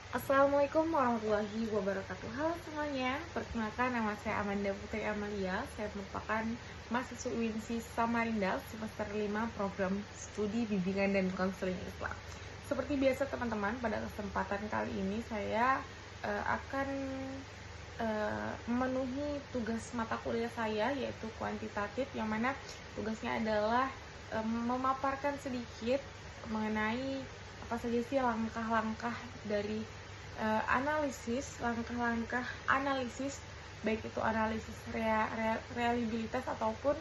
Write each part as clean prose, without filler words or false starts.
Assalamualaikum warahmatullahi wabarakatuh. Halo semuanya, perkenalkan nama saya Amanda Putri Amalia. Saya merupakan mahasiswa UINSI Samarinda semester 5 program studi bimbingan dan konseling Islam. Seperti biasa teman-teman, pada kesempatan kali ini saya akan memenuhi tugas mata kuliah saya, yaitu kuantitatif, yang mana tugasnya adalah memaparkan sedikit mengenai apa saja sih langkah-langkah dari langkah-langkah analisis, baik itu analisis reliabilitas ataupun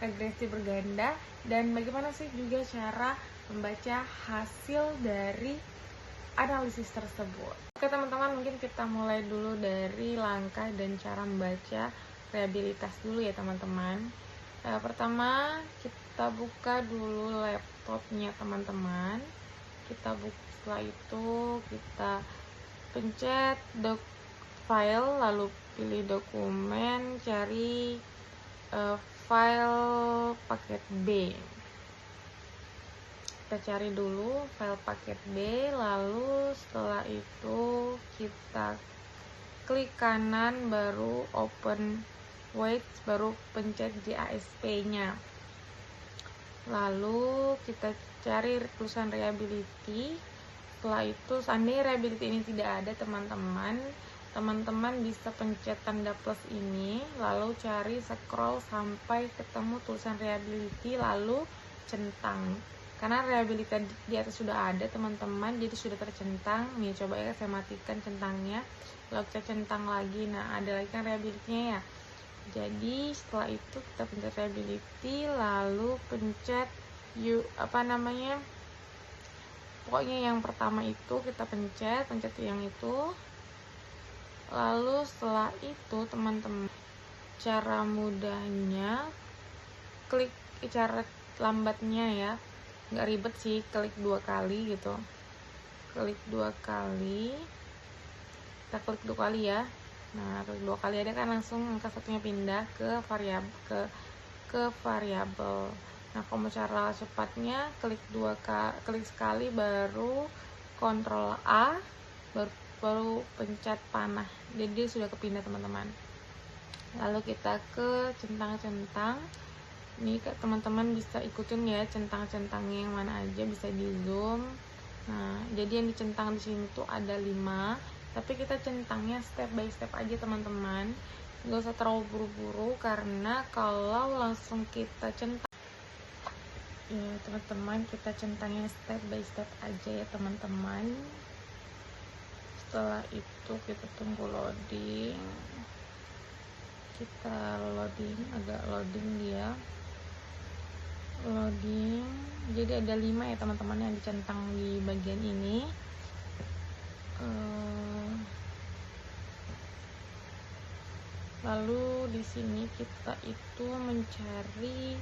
regresi berganda, dan bagaimana sih juga cara membaca hasil dari analisis tersebut. Oke teman-teman, mungkin kita mulai dulu dari langkah dan cara membaca reliabilitas dulu ya teman-teman. Pertama, kita buka dulu laptopnya teman-teman. Kita buka, setelah itu kita pencet file, lalu pilih dokumen, cari file paket B. Kita cari dulu file paket B, lalu setelah itu kita klik kanan, baru open Wait, baru pencet JASP nya. Lalu kita cari tulisan reliability. Setelah itu, seandainya reliability ini tidak ada teman-teman bisa pencet tanda plus ini, lalu cari scroll sampai ketemu tulisan reliability, lalu centang. Karena reliability di atas sudah ada teman-teman, jadi sudah tercentang. Nih coba ya, saya matikan centangnya, lalu kita centang lagi. Nah, ada lagi kan reliability-nya ya. Jadi setelah itu kita pencet reliability, lalu pencet pokoknya yang pertama itu kita pencet yang itu. Lalu setelah itu teman-teman, cara mudahnya klik, cara lambatnya ya, nggak ribet sih, klik 2 kali gitu, klik 2 kali, kita klik 2 kali ya. Nah, klik 2 kali ada kan, langsung angka satunya pindah ke variabel. Nah, kalau cara cepatnya klik sekali, baru Ctrl A, baru pencet panah, jadi dia sudah kepindah teman-teman. Lalu kita ke centang-centang. Ini teman-teman bisa ikutin ya centang-centangnya yang mana aja, bisa di zoom. Nah, jadi yang dicentang di sini tuh ada 5, tapi kita centangnya step by step aja teman-teman, nggak usah terlalu buru-buru, karena kalau langsung kita centang ya teman-teman, kita centangnya step by step aja ya teman-teman. Setelah itu kita tunggu loading, agak loading dia, jadi ada 5 ya teman-teman yang dicentang di bagian ini. Lalu di sini kita itu mencari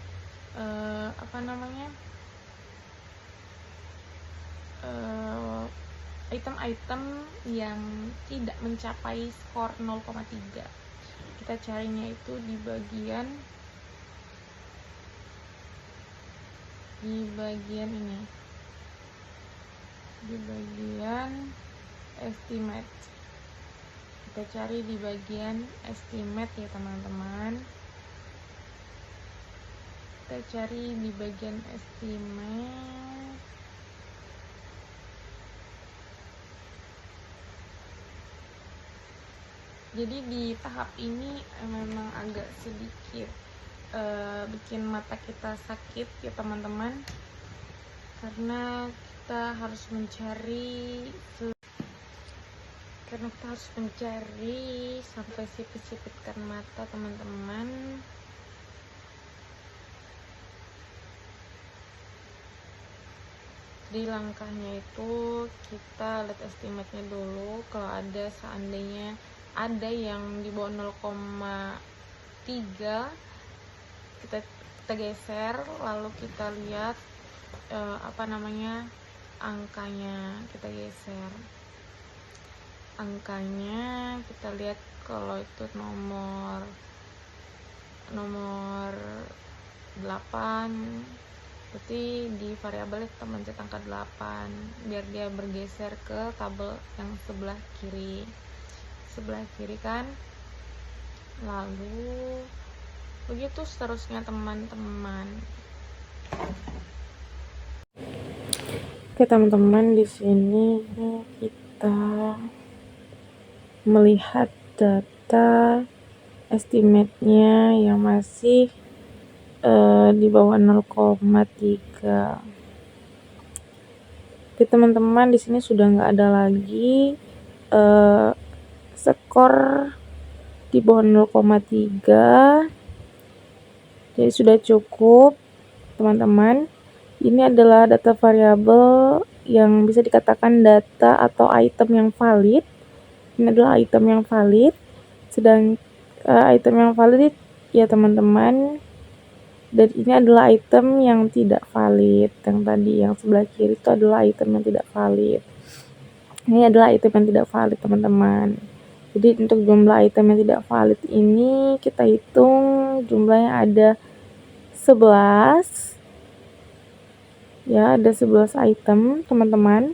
item-item yang tidak mencapai skor 0,3. Kita carinya itu di bagian ini, di bagian estimate. Kita cari di bagian estimate ya teman-teman. Kita cari di bagian estimate. Jadi di tahap ini memang agak sedikit bikin mata kita sakit ya teman-teman, karena kita harus mencari sampai sipit-sipitkan mata teman-teman. Di langkahnya itu kita lihat estimate-nya dulu. Kalau seandainya ada yang di bawah 0,3, kita geser, lalu kita lihat angkanya, kita geser angkanya, kita lihat kalau itu nomor 8, Berarti di variabel kita mencet angka 8 biar dia bergeser ke tabel yang sebelah kiri kan. Lalu begitu seterusnya teman-teman. Oke teman-teman, di sini kita melihat data estimate-nya yang masih di bawah 0,3. Oke teman-teman, di sini sudah nggak ada lagi skor di bawah 0,3. Jadi sudah cukup teman-teman. Ini adalah data variabel yang bisa dikatakan data atau item yang valid. Ini adalah item yang valid. Sedang item yang valid ya teman-teman. Dan ini adalah item yang tidak valid. Yang tadi yang sebelah kiri itu adalah item yang tidak valid. Ini adalah item yang tidak valid teman-teman. Jadi untuk jumlah item yang tidak valid ini kita hitung jumlahnya ada 11. Ya, ada 11 item teman-teman.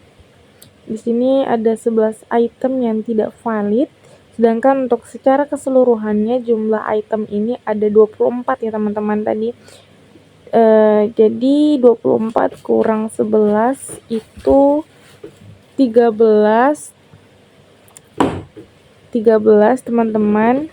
Di sini ada 11 item yang tidak valid. Sedangkan untuk secara keseluruhannya jumlah item ini ada 24 ya teman-teman tadi. Jadi 24 kurang 11 itu 13 teman-teman.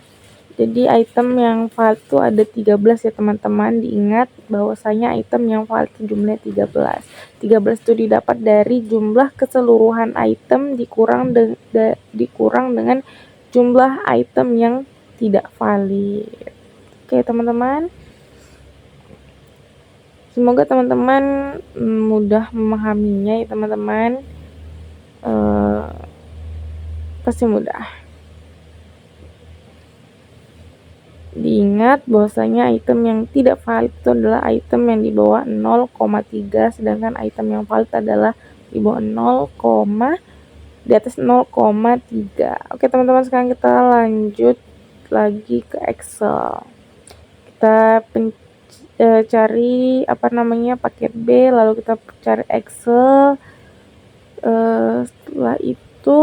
Jadi item yang valid itu ada 13 ya teman-teman. Diingat bahwasanya item yang valid jumlahnya 13. 13 itu didapat dari jumlah keseluruhan item dikurang dengan jumlah item yang tidak valid. Oke teman-teman. Semoga teman-teman mudah memahaminya ya teman-teman. Pasti mudah. Diingat bahwasanya item yang tidak valid itu adalah item yang di bawah 0,3, sedangkan item yang valid adalah di bawah di atas 0,3. Oke teman-teman, sekarang kita lanjut lagi ke Excel. Kita cari paket B, lalu kita cari Excel. Setelah itu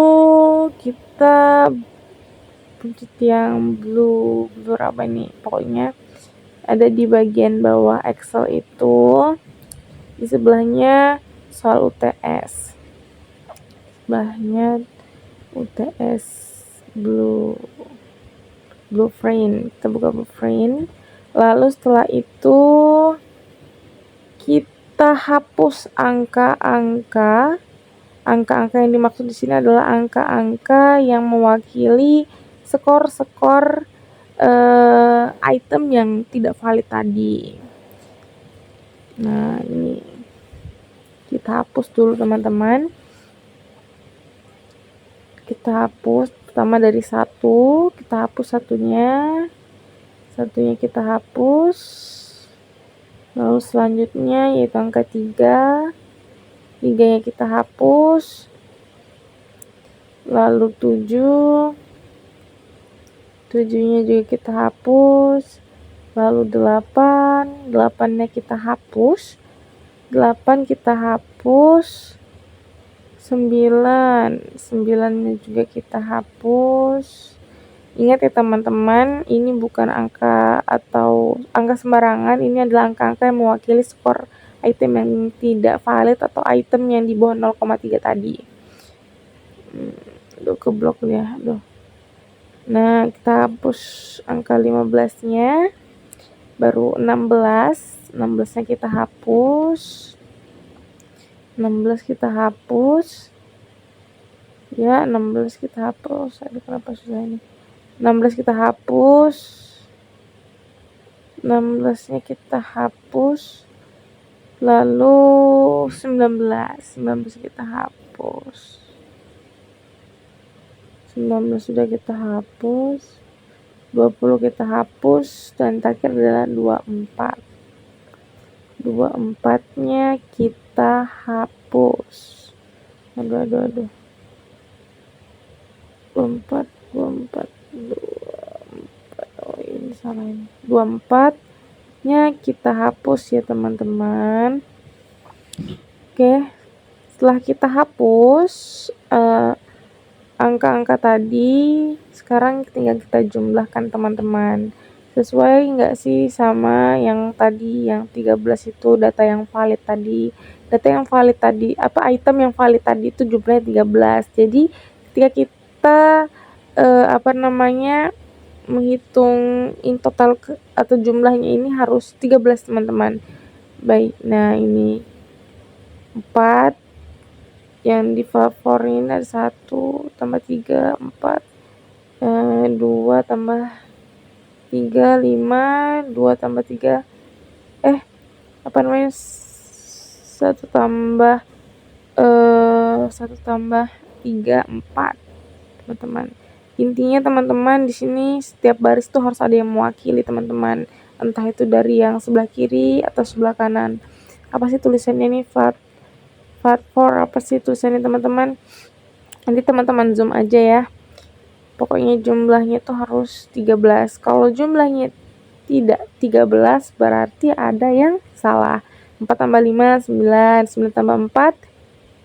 kita pencet yang blue apa ini, pokoknya ada di bagian bawah Excel itu, di sebelahnya soal UTS, sebelahnya UTS blueprint. Kita buka blueprint, lalu setelah itu kita hapus angka-angka yang dimaksud di sini adalah angka-angka yang mewakili skor item yang tidak valid tadi. Nah, ini kita hapus dulu teman-teman. Kita hapus pertama dari 1, kita hapus satunya kita hapus. Lalu selanjutnya yaitu angka 3 nya kita hapus. Lalu 7 nya juga kita hapus. Lalu 8 nya kita hapus. 8 kita hapus. 9 nya juga kita hapus. Ingat ya teman-teman, ini bukan angka atau angka sembarangan, ini adalah angka-angka yang mewakili skor item yang tidak valid atau item yang di bawah 0,3 tadi. Keblok ya, Nah, kita hapus angka 15 nya, baru 16 nya kita hapus. 16 kita hapus. Ya, 16 kita hapus. Aduh, kenapa susah ini? 16 kita hapus. 16 nya kita hapus. Lalu 19 kita hapus. 19 sudah kita hapus. 20 kita hapus, dan terakhir adalah 24. 24 nya kita hapus. Aduh. 24. Oh, ini salah ini. 24 nya kita hapus ya teman-teman. Oke, setelah kita hapus angka-angka tadi, sekarang tinggal kita jumlahkan teman-teman. Sesuai nggak sih sama yang tadi, yang 13 itu data yang valid tadi. Data yang valid tadi, item yang valid tadi itu jumlahnya 13. Jadi ketika kita menghitung in total atau jumlahnya ini harus 13 teman-teman. Baik, nah ini 4 yang di favorin ada 1 tambah 3 4 2 tambah 3 5 2 tambah 3 1 tambah 3 4 teman-teman. Intinya teman-teman di sini setiap baris tuh harus ada yang mewakili teman-teman, entah itu dari yang sebelah kiri atau sebelah kanan. Apa sih tulisannya nih? Part 4 apa sih tulisannya teman-teman? Nanti teman-teman zoom aja ya. Pokoknya jumlahnya tuh harus 13. Kalau jumlahnya tidak 13 berarti ada yang salah. 4 tambah 5 9, 9 tambah 4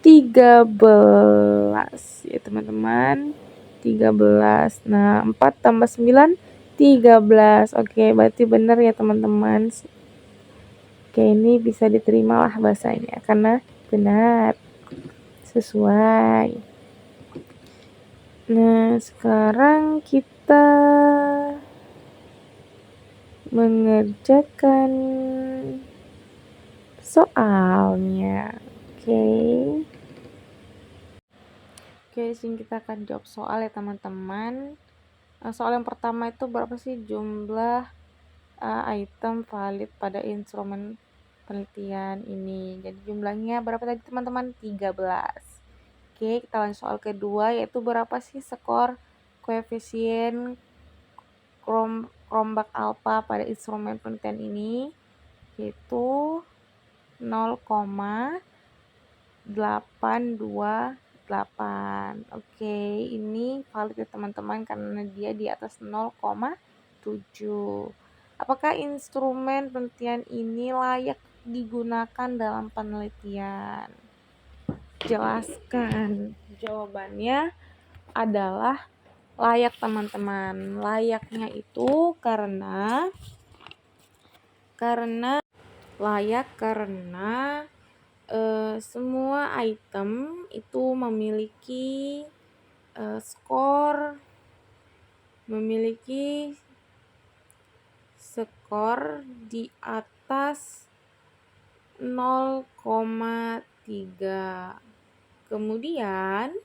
13 ya teman-teman. 13. Nah, 4 tambah 9 13. Oke, berarti benar ya teman-teman. Oke, ini bisa diterima lah bahasanya karena benar, sesuai. Nah, sekarang kita mengerjakan soalnya. Oke, di sini kita akan jawab soal ya teman-teman. Soal yang pertama itu berapa sih jumlah item valid pada instrumen penelitian ini. Jadi jumlahnya berapa tadi teman-teman? 13. Oke, kita lanjut soal kedua, yaitu berapa sih skor koefisien Cronbach alpha pada instrumen penelitian ini? Yaitu 0,828. Oke, ini valid ya teman-teman karena dia di atas 0,7. Apakah instrumen penelitian ini layak digunakan dalam penelitian? Jelaskan. Jawabannya adalah layak teman-teman. Layaknya itu karena semua item itu memiliki skor di atas 0,3. Kemudian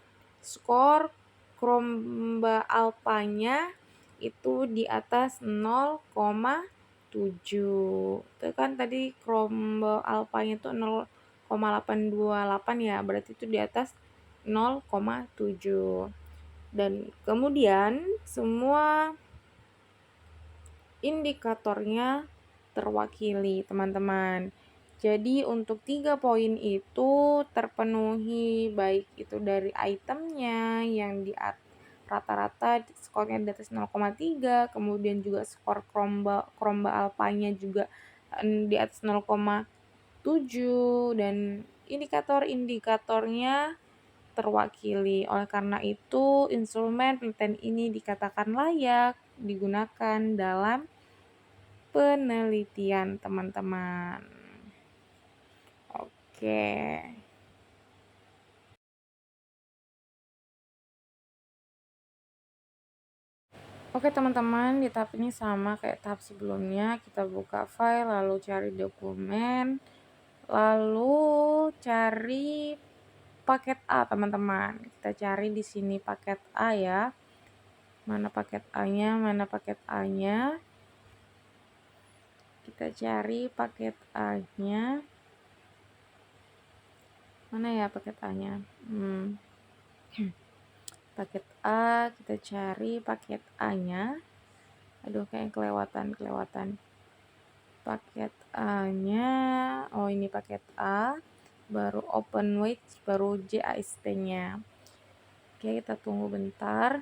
skor Cronbach alpha-nya itu di atas 0,7. Itu kan tadi Cronbach alpha-nya itu 0,828 ya, berarti itu di atas 0,7. Dan kemudian semua indikatornya terwakili teman-teman. Jadi untuk 3 poin itu terpenuhi, baik itu dari itemnya yang di rata-rata skornya di atas 0,3, kemudian juga skor Cronbach alpha-nya juga di atas 0,7 dan indikator-indikatornya terwakili. Oleh karena itu, instrumen penelitian ini dikatakan layak digunakan dalam penelitian teman-teman. Oke teman-teman, di tahap ini sama kayak tahap sebelumnya. Kita buka file, lalu cari dokumen, lalu cari paket A teman-teman. Kita cari di sini paket A ya. Mana paket A-nya? Kita cari paket A-nya. Mana ya paket A-nya? Paket A, kita cari paket A-nya. Aduh, kayak kelewatan. Paket A-nya, oh ini paket A, baru open weight, baru JAST-nya. Oke, kita tunggu bentar.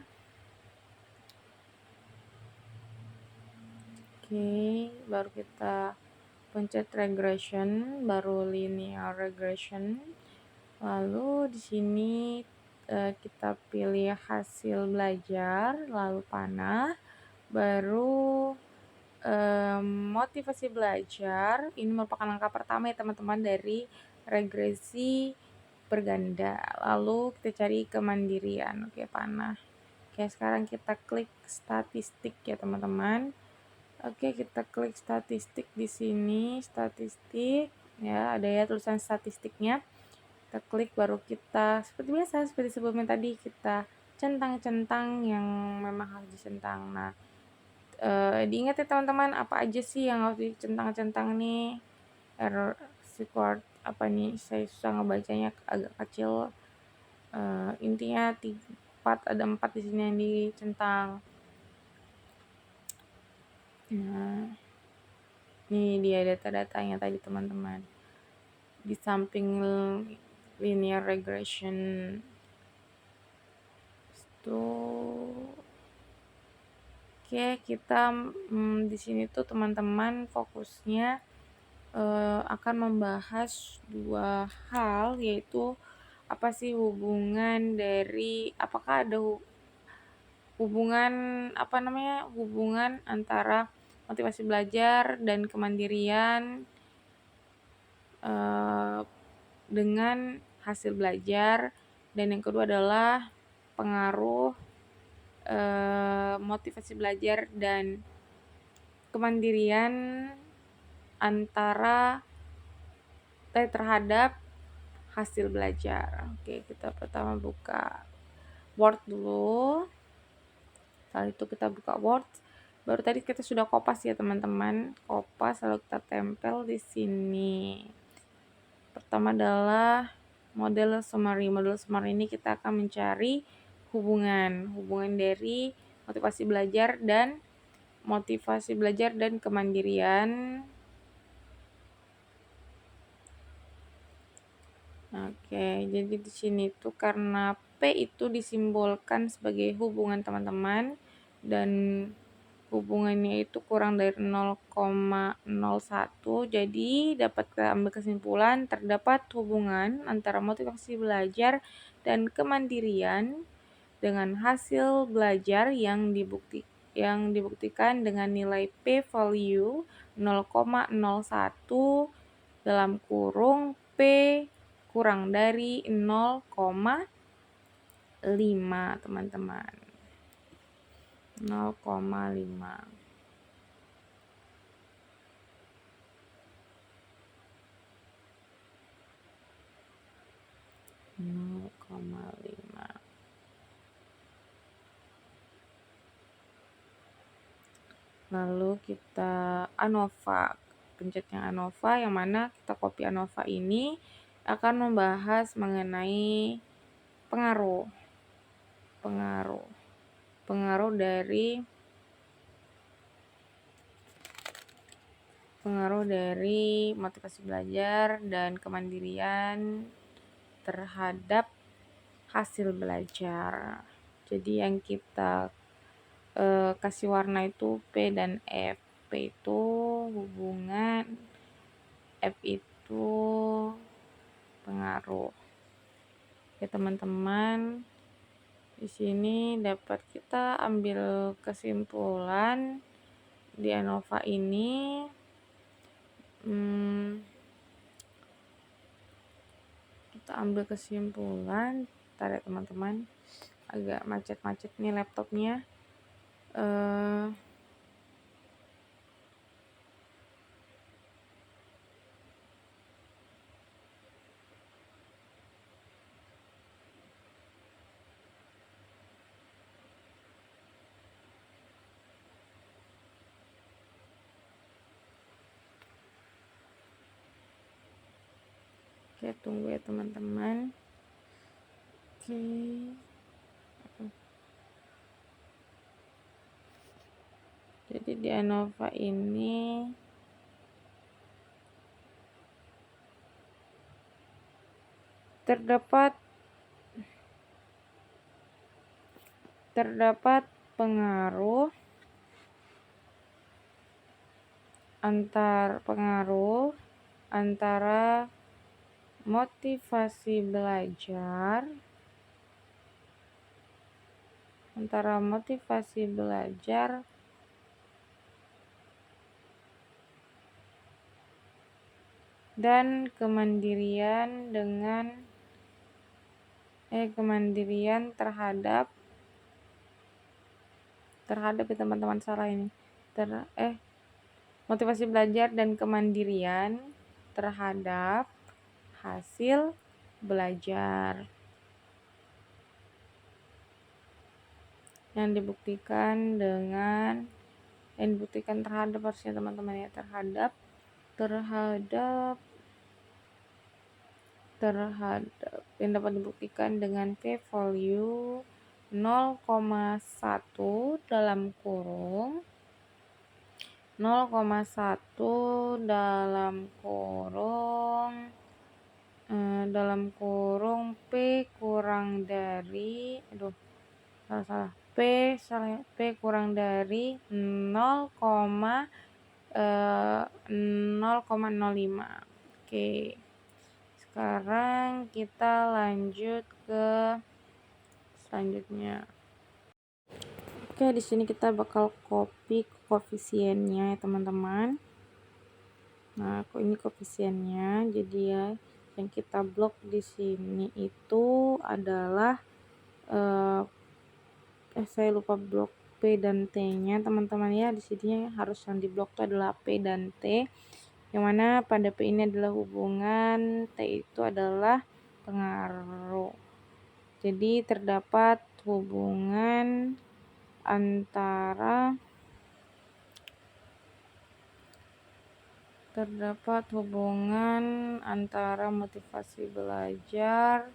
Oke, baru kita pencet regression, baru linear regression. Lalu di sini kita pilih hasil belajar, lalu panah, baru motivasi belajar. Ini merupakan langkah pertama ya teman-teman dari regresi berganda. Lalu kita cari kemandirian. Oke, panah. Oke, sekarang kita klik statistik ya teman-teman. Oke, kita klik statistik di sini, statistik ya, ada ya tulisan statistiknya. Kita klik, baru kita seperti biasa, seperti sebelumnya tadi kita centang-centang yang memang harus dicentang. Nah, diingat ya teman-teman, apa aja sih yang harus dicentang-centang nih. Error record apa nih, saya susah ngebacanya, agak kecil. Intinya 4, ada 4 di sini yang dicentang. Nah, ini dia data-datanya tadi teman-teman. Di samping linear regression itu, oke, kita di sini tuh teman-teman fokusnya akan membahas 2 hal, yaitu apa sih hubungan dari, apakah ada hubungan hubungan antara motivasi belajar dan kemandirian dengan hasil belajar, dan yang kedua adalah pengaruh motivasi belajar dan kemandirian terhadap hasil belajar. Oke, kita pertama buka Word dulu. Setelah itu kita buka Word. Baru tadi kita sudah kopas ya teman-teman. Kopas lalu kita tempel di sini. Pertama adalah model summary. Model summary ini kita akan mencari hubungan dari motivasi belajar dan kemandirian. Oke, jadi di sini tuh karena P itu disimbolkan sebagai hubungan teman-teman, dan hubungannya itu kurang dari 0,01, jadi dapat kita ambil kesimpulan terdapat hubungan antara motivasi belajar dan kemandirian dengan hasil belajar yang dibuktikan dengan nilai P value 0,01 dalam kurung P kurang dari 0,5 teman-teman. 0,5. Lalu kita ANOVA, pencet yang ANOVA, yang mana kita copy ANOVA ini akan membahas mengenai pengaruh dari motivasi belajar dan kemandirian terhadap hasil belajar. Jadi yang kita kasih warna itu P dan F. P itu hubungan, F itu pengaruh. Ya teman-teman, di sini dapat kita ambil kesimpulan di ANOVA ini. Kita ambil kesimpulan, bentar ya teman-teman, agak macet-macet nih laptopnya. Oke, tunggu ya teman-teman. Oke. Jadi di ANOVA ini terdapat pengaruh pengaruh antara motivasi belajar dan kemandirian terhadap ya teman-teman, salah ini. Motivasi belajar dan kemandirian terhadap hasil belajar yang dibuktikan terhadap, harusnya teman-teman ya, terhadap yang dapat dibuktikan dengan p-value 0,1 dalam kurung p kurang dari p kurang dari 0,05. Oke. Sekarang kita lanjut ke selanjutnya. Oke, di sini kita bakal copy koefisiennya ya teman-teman. Nah, ini koefisiennya. Jadi ya, yang kita blok di sini itu adalah saya lupa blok P dan T-nya teman-teman ya. Di sini harus yang diblok itu adalah P dan T. Yang mana pada P ini adalah hubungan, T itu adalah pengaruh. Jadi terdapat hubungan antara motivasi belajar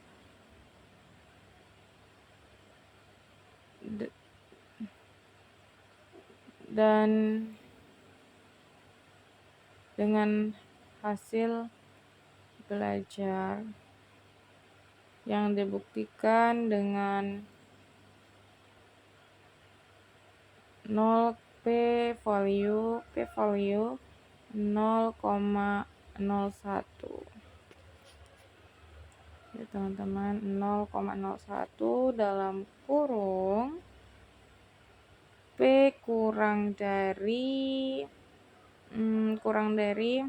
dan dengan hasil belajar yang dibuktikan dengan p-value 0,01 ya teman-teman, 0,01 dalam kurung P kurang dari kurang dari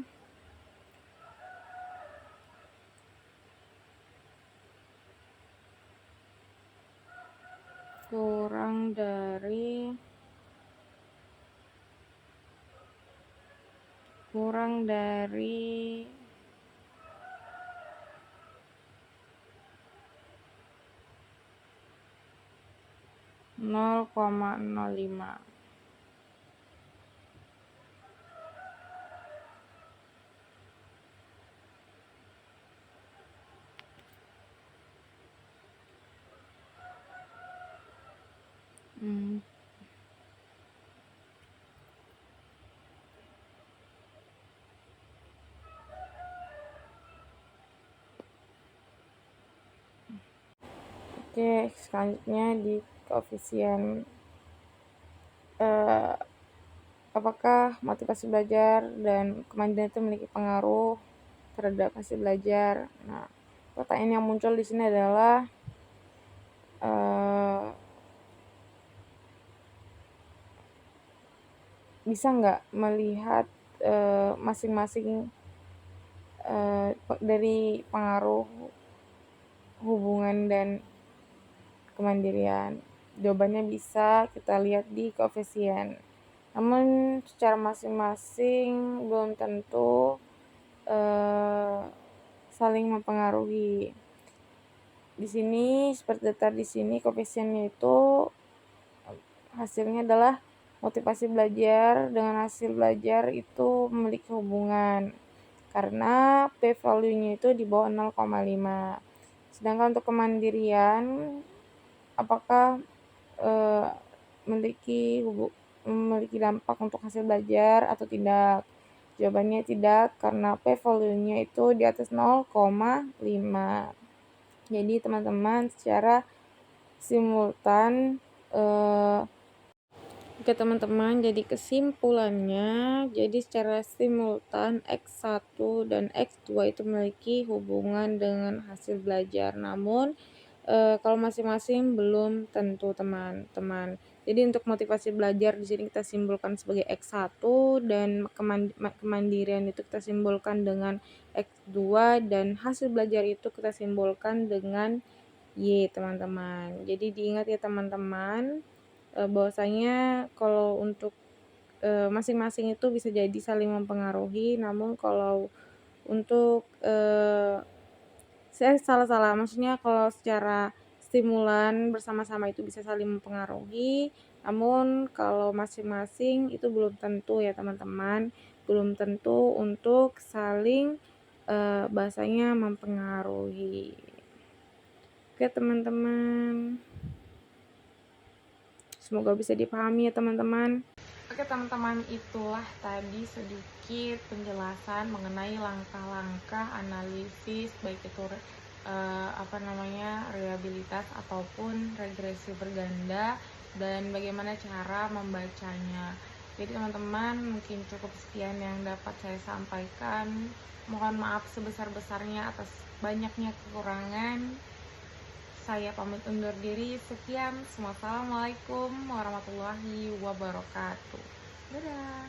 0,05. Oke, selanjutnya di koefisien apakah motivasi belajar dan kemandirian itu memiliki pengaruh terhadap hasil belajar. Nah, pertanyaan yang muncul di sini adalah bisa nggak melihat masing-masing dari pengaruh hubungan dan kemandirian. Jawabannya bisa kita lihat di koefisien. Namun secara masing-masing belum tentu saling mempengaruhi. Di sini seperti tadi, di sini koefisiennya itu hasilnya adalah motivasi belajar dengan hasil belajar itu memiliki hubungan karena p-value-nya itu di bawah 0,5. Sedangkan untuk kemandirian apakah memiliki dampak untuk hasil belajar atau tidak? Jawabannya tidak, karena p-value-nya itu di atas 0,5. Jadi teman-teman secara simultan Oke teman-teman, jadi kesimpulannya, jadi secara simultan X1 dan X2 itu memiliki hubungan dengan hasil belajar. Namun kalau masing-masing belum tentu teman-teman. Jadi untuk motivasi belajar di sini kita simbolkan sebagai X1 dan kemandirian itu kita simbolkan dengan X2 dan hasil belajar itu kita simbolkan dengan Y teman-teman. Jadi diingat ya teman-teman, bahwasanya kalau untuk masing-masing itu bisa jadi saling mempengaruhi, namun kalau untuk saya salah, maksudnya kalau secara stimulan bersama-sama itu bisa saling mempengaruhi, namun kalau masing-masing itu belum tentu ya teman-teman, belum tentu untuk saling bahasanya mempengaruhi. Oke teman-teman, semoga bisa dipahami ya teman-teman. Oke teman-teman, itulah tadi sedikit penjelasan mengenai langkah-langkah analisis baik itu rehabilitas ataupun regresi berganda dan bagaimana cara membacanya. Jadi teman-teman, mungkin cukup sekian yang dapat saya sampaikan. Mohon maaf sebesar-besarnya atas banyaknya kekurangan. Saya pamit undur diri. Sekian. Wassalamualaikum warahmatullahi wabarakatuh. Dadah.